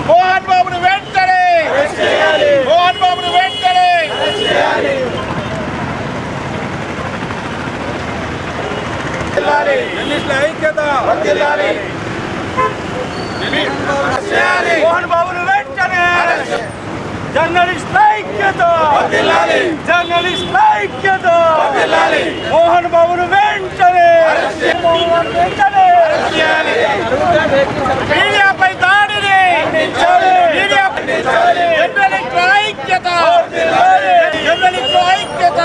మోహన్ బాబును వెంటనే మోహన్ బాబును వెంటనే ఐక్యత మోహన్ బాబును వెంటనే జర్నలిస్ట్ ఐక్యత జర్నలిస్ట్ ఐక్యత మోహన్ బాబును వెంటనే మీడియాపై దాడిని జర్నలిస్ట్ ఐక్యత జర్నలిస్ట్ ఐక్యత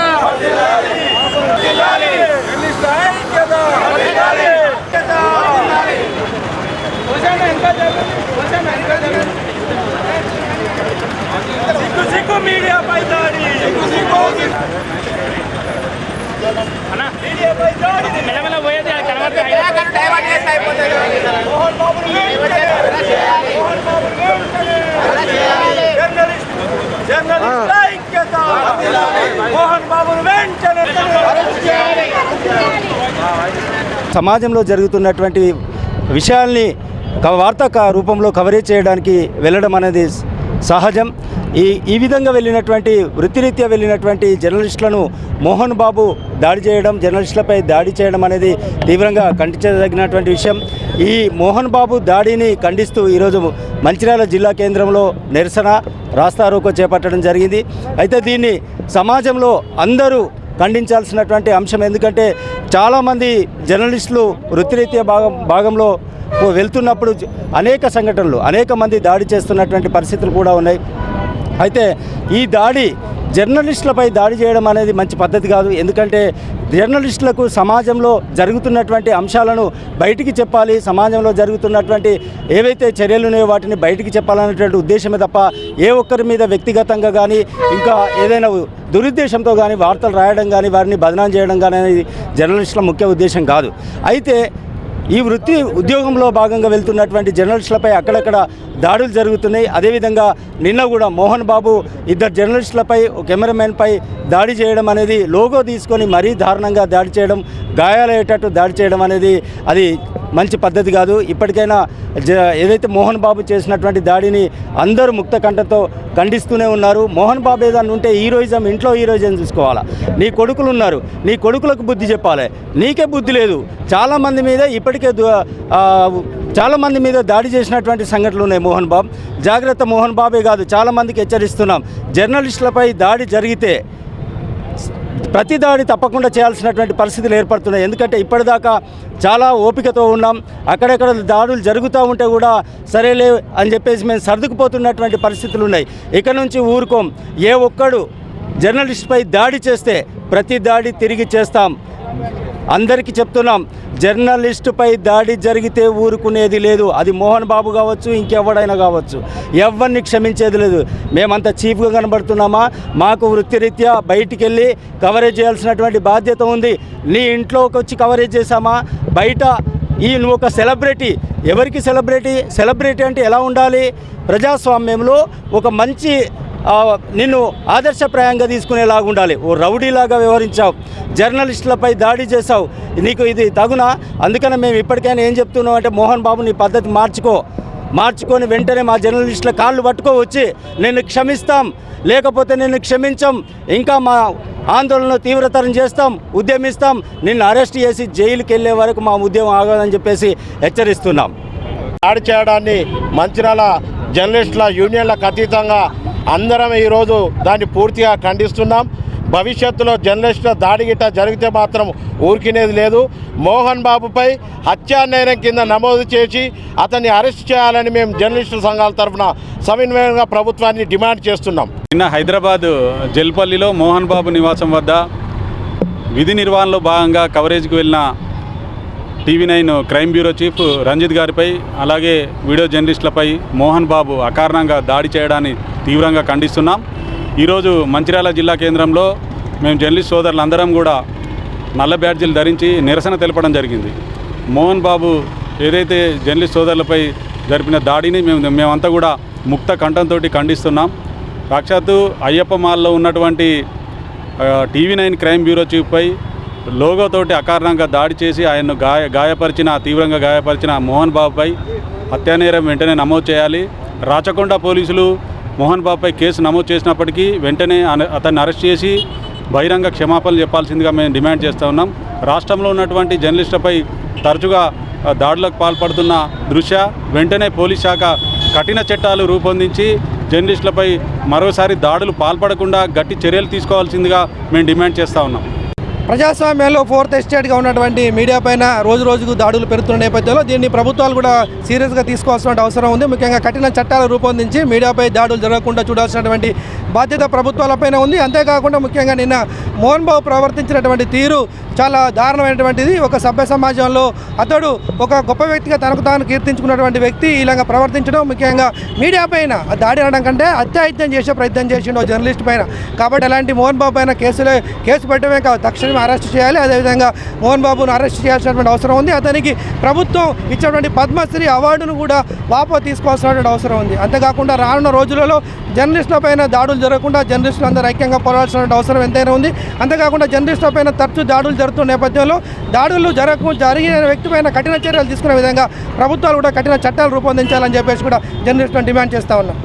సిగ్గు మీడియాపై దాడి మీడియాపై దాడి మెల్లమెల్ల పోయేది జర్నలిస్ట్ ఐక్యత మోహన్ బాబును వెంటనే సమాజంలో జరుగుతున్నటువంటి విషయాల్ని వార్తా రూపంలో కవరేజ్ చేయడానికి వెళ్ళడం అనేది సహజం. ఈ విధంగా వెళ్ళినటువంటి వృత్తిరీత్యా వెళ్ళినటువంటి జర్నలిస్టులను మోహన్ బాబు దాడి చేయడం, జర్నలిస్టులపై దాడి చేయడం అనేది తీవ్రంగా ఖండించదగినటువంటి విషయం. ఈ మోహన్ బాబు దాడిని ఖండిస్తూ ఈరోజు మంచిర్యాల జిల్లా కేంద్రంలో నిరసన రాస్తారోకో చేపట్టడం జరిగింది. అయితే దీన్ని సమాజంలో అందరూ ఖండించాల్సినటువంటి అంశం. ఎందుకంటే చాలామంది జర్నలిస్టులు వృత్తిరీత్యా భాగంలో వెళ్తున్నప్పుడు అనేక సంఘటనలు, అనేక మంది దాడి చేస్తున్నటువంటి పరిస్థితులు కూడా ఉన్నాయి. అయితే ఈ దాడి జర్నలిస్టులపై దాడి చేయడం అనేది మంచి పద్ధతి కాదు. ఎందుకంటే జర్నలిస్టులకు సమాజంలో జరుగుతున్నటువంటి అంశాలను బయటికి చెప్పాలి, సమాజంలో జరుగుతున్నటువంటి ఏవైతే చర్యలు ఉన్నాయో వాటిని బయటికి చెప్పాలనేటువంటి ఉద్దేశమే తప్ప ఏ ఒక్కరి మీద వ్యక్తిగతంగా కానీ ఇంకా ఏదైనా దురుద్దేశంతో కానీ వార్తలు రాయడం కానీ వారిని బదనాం చేయడం కానీ అనేది జర్నలిస్టుల ముఖ్య ఉద్దేశం కాదు. అయితే ఈ వృత్తి ఉద్యోగంలో భాగంగా వెళ్తున్నటువంటి జర్నలిస్టులపై అక్కడక్కడ దాడులు జరుగుతున్నాయి. అదేవిధంగా నిన్న కూడా మోహన్ బాబు ఇద్దరు జర్నలిస్టులపై, ఒక కెమెరామెన్పై దాడి చేయడం అనేది, లోగో తీసుకొని మరీ దారుణంగా దాడి చేయడం, గాయాలయ్యేటట్టు దాడి చేయడం అనేది అది మంచి పద్ధతి కాదు. ఇప్పటికైనా ఏదైతే మోహన్ బాబు చేసినటువంటి దాడిని అందరూ ముక్త కంఠంతో ఖండిస్తూనే ఉన్నారు. మోహన్ బాబు ఏదన్నా ఉంటే హీరోయిజం, ఇంట్లో హీరోయిజం చూసుకోవాలా. నీ కొడుకులు ఉన్నారు, నీ కొడుకులకు బుద్ధి చెప్పాలి. నీకే బుద్ధి లేదు. చాలామంది మీద ఇప్పటికే చాలామంది మీద దాడి చేసినటువంటి సంఘటనలు ఉన్నాయి. మోహన్ బాబు జాగ్రత్త. మోహన్ బాబే కాదు, చాలామందికి హెచ్చరిస్తున్నాం. జర్నలిస్టులపై దాడి జరిగితే ప్రతి దాడి తప్పకుండా చేయాల్సినటువంటి పరిస్థితులు ఏర్పడుతున్నాయి. ఎందుకంటే ఇప్పటిదాకా చాలా ఓపికతో ఉన్నాం. అక్కడెక్కడ దాడులు జరుగుతూ ఉంటే కూడా సరేలే అని చెప్పేసి మేము సర్దుకుపోతున్నటువంటి పరిస్థితులు ఉన్నాయి. ఇక నుంచి ఊరుకోం. ఏ ఒక్కడు జర్నలిస్ట్పై దాడి చేస్తే ప్రతి దాడి తిరిగి చేస్తాం. అందరికీ చెప్తున్నాం, జర్నలిస్టుపై దాడి జరిగితే ఊరుకునేది లేదు. అది మోహన్ బాబు కావచ్చు, ఇంకెవడైనా కావచ్చు, ఎవరిని క్షమించేది లేదు. మేమంతా చీఫ్గా కనబడుతున్నామా? మాకు వృత్తిరీత్యా బయటికి వెళ్ళి కవరేజ్ చేయాల్సినటువంటి బాధ్యత ఉంది. నీ ఇంట్లోకి వచ్చి కవరేజ్ చేశామా? బయట నువ్వు ఒక సెలబ్రిటీ. ఎవరికి సెలబ్రిటీ? సెలబ్రిటీ అంటే ఎలా ఉండాలి? ప్రజాస్వామ్యంలో ఒక మంచి నిన్ను ఆదర్శప్రాయంగా తీసుకునేలాగా ఉండాలి. ఓ రౌడీలాగా వ్యవహరించావు, జర్నలిస్టులపై దాడి చేశావు. నీకు ఇది తగునా? అందుకనే మేము ఇప్పటికైనా ఏం చెప్తున్నాం అంటే, మోహన్ బాబు నీ పద్ధతి మార్చుకొని వెంటనే మా జర్నలిస్టుల కాళ్ళు పట్టుకోవచ్చి నిన్ను క్షమిస్తాం, లేకపోతే నిన్ను క్షమించాం, ఇంకా మా ఆందోళన తీవ్రతరం చేస్తాం, ఉద్యమిస్తాం, నిన్ను అరెస్ట్ చేసి జైలుకి వెళ్ళే వరకు మా ఉద్యమం ఆగదని చెప్పేసి హెచ్చరిస్తున్నాం. దాడి చేయడాన్ని మంచిర్యాల జర్నలిస్టుల యూనియన్లకు అతీతంగా అందరం ఈరోజు దాన్ని పూర్తిగా ఖండిస్తున్నాం. భవిష్యత్తులో జర్నలిస్టుల దాడి గిట్ట జరిగితే మాత్రం ఊరికినేది లేదు. మోహన్ బాబుపై హత్యానేరం కింద నమోదు చేసి అతన్ని అరెస్ట్ చేయాలని మేము జర్నలిస్టుల సంఘాల తరఫున సవినయంగా ప్రభుత్వాన్ని డిమాండ్ చేస్తున్నాం. నిన్న హైదరాబాద్ జల్పల్లిలో మోహన్ బాబు నివాసం వద్ద విధి నిర్వహణలో భాగంగా కవరేజ్కి వెళ్ళిన TV9 crime bureau chief Ranjith గారిపై, అలాగే వీడియో జర్నలిస్టులపై మోహన్ బాబు అకారణంగా దాడి చేయడాన్ని తీవ్రంగా ఖండిస్తున్నాం. ఈరోజు మంచిర్యాల జిల్లా కేంద్రంలో మేము జర్నలిస్ట్ సోదరులందరం కూడా నల్ల బ్యాడ్జీలు ధరించి నిరసన తెలపడం జరిగింది. మోహన్ బాబు ఏదైతే జర్నలిస్ట్ సోదరులపై జరిపిన దాడిని మేమంతా కూడా ముక్త కంఠంతో ఖండిస్తున్నాం. సాక్షాత్తు అయ్యప్ప మాల్లో ఉన్నటువంటి TV9 క్రైమ్ బ్యూరో చీఫ్పై లోగోతోటి అకారణంగా దాడి చేసి ఆయన్ను తీవ్రంగా గాయపరిచిన మోహన్ బాబుపై హత్యానేరం వెంటనే నమోదు చేయాలి. రాచకొండ పోలీసులు మోహన్ బాబుపై కేసు నమోదు చేసినప్పటికీ వెంటనే అతన్ని అరెస్ట్ చేసి బహిరంగ క్షమాపణలు చెప్పాల్సిందిగా మేము డిమాండ్ చేస్తూ ఉన్నాం. రాష్ట్రంలో ఉన్నటువంటి జర్నలిస్టులపై తరచుగా దాడులకు పాల్పడుతున్న దృష్ట్యా వెంటనే పోలీస్ శాఖ కఠిన చట్టాలు రూపొందించి జర్నలిస్టులపై మరోసారి దాడులు పాల్పడకుండా గట్టి చర్యలు తీసుకోవాల్సిందిగా మేము డిమాండ్ చేస్తూ ఉన్నాం. ప్రజాస్వామ్యంలో ఫోర్త్ ఎస్టేట్గా ఉన్నటువంటి మీడియా పైన రోజు రోజుకు దాడులు పెరుగుతున్న నేపథ్యంలో దీన్ని ప్రభుత్వాలు కూడా సీరియస్గా తీసుకోవాల్సిన అవసరం ఉంది. ముఖ్యంగా కఠిన చట్టాలు రూపొందించి మీడియాపై దాడులు జరగకుండా చూడాల్సినటువంటి బాధ్యత ప్రభుత్వాలపైన ఉంది. అంతేకాకుండా ముఖ్యంగా నిన్న మోహన్ బాబు ప్రవర్తించినటువంటి తీరు చాలా దారుణమైనటువంటిది. ఒక సభ్య సమాజంలో అతడు ఒక గొప్ప వ్యక్తిగా తనకు తాను కీర్తించుకున్నటువంటి వ్యక్తి ఇలాగ ప్రవర్తించడం, ముఖ్యంగా మీడియా పైన దాడి అనడం కంటే అత్యాహిత్యం చేసే ప్రయత్నం చేసిండు జర్నలిస్ట్ పైన. కాబట్టి అలాంటి మోహన్ బాబు పైన కేసు పెట్టడమే కాదు, తక్షణమే అరెస్ట్ చేయాలి. అదేవిధంగా మోహన్ బాబును అరెస్ట్ చేయాల్సినటువంటి అవసరం ఉంది. అతనికి ప్రభుత్వం ఇచ్చినటువంటి పద్మశ్రీ అవార్డును కూడా వాపసు తీసుకోవాల్సినటువంటి అవసరం ఉంది. అంతేకాకుండా రానున్న రోజులలో జర్నలిస్టుల పైన దాడులు జరగకుండా జర్నలిస్టులు అందరూ ఐక్యంగా పోరాడాల్సిన అవసరం ఎంతైనా ఉంది. అంతేకాకుండా జర్నలిస్టుల పైన తరచూ దాడులు జరుగుతున్న నేపథ్యంలో దాడులు జరిగిన వ్యక్తి పైన కఠిన చర్యలు తీసుకునే విధంగా ప్రభుత్వాలు కూడా కఠిన చట్టాలు రూపొందించాలని చెప్పేసి కూడా జర్నలిస్టులను డిమాండ్ చేస్తూ ఉన్నాం.